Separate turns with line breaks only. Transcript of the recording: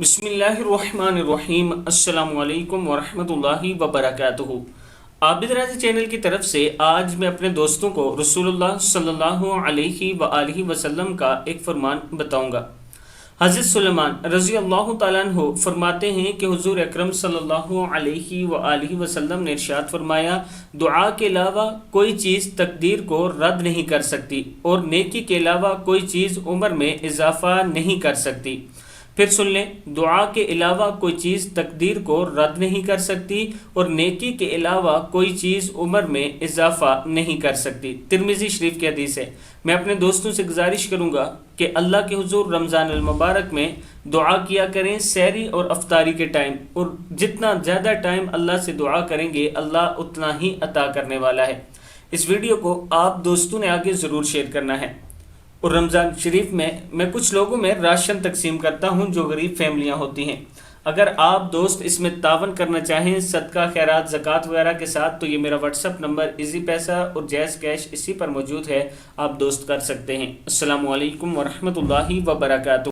बिस्मिल्लाहिर्रहमानिर्रहीम। अस्सलामु अलैकुम वरहमतुल्लाहि वबरकातुहू। आबिdraja चैनल की तरफ से आज मैं अपने दोस्तों को रसूलुल्लाह सल्लल्लाहु अलैहि वसल्लम का एक फरमान बताऊंगा। हज़रत सुलेमान रज़ी अल्लाह ताला अन्हु फरमाते हैं कि हुज़ूर अकरम सल्लल्लाहु अलैहि वसल्लम ने इरशाद फरमाया, दुआ के अलावा कोई चीज़ तकदीर को रद्द नहीं कर सकती और नेकी के अलावा कोई चीज़ उम्र में इजाफ़ा नहीं कर सकती। फिर सुन लें, दुआ के अलावा कोई चीज़ तकदीर को रद्द नहीं कर सकती और नेकी के अलावा कोई चीज़ उम्र में इजाफ़ा नहीं कर सकती। तिरमिज़ी शरीफ की हदीस है। मैं अपने दोस्तों से गुजारिश करूँगा कि अल्लाह के हुजूर रमज़ान अल मुबारक में दुआ किया करें सहरी और अफ्तारी के टाइम, और जितना ज़्यादा टाइम अल्लाह से दुआ करेंगे अल्लाह उतना ही अता करने वाला है। इस वीडियो को आप दोस्तों ने आगे ज़रूर शेयर करना है। और रमज़ान शरीफ में मैं कुछ लोगों में राशन तकसीम करता हूं जो गरीब फैमिलियां होती हैं। अगर आप दोस्त इसमें तावन करना चाहें सदका खैरात ज़कात वगैरह के साथ, तो ये मेरा व्हाट्सअप नंबर इजी पैसा और जैज़ कैश इसी पर मौजूद है, आप दोस्त कर सकते हैं। अस्सलामु अलैकुम वरहमतुल्लाहि वबरकातुहू।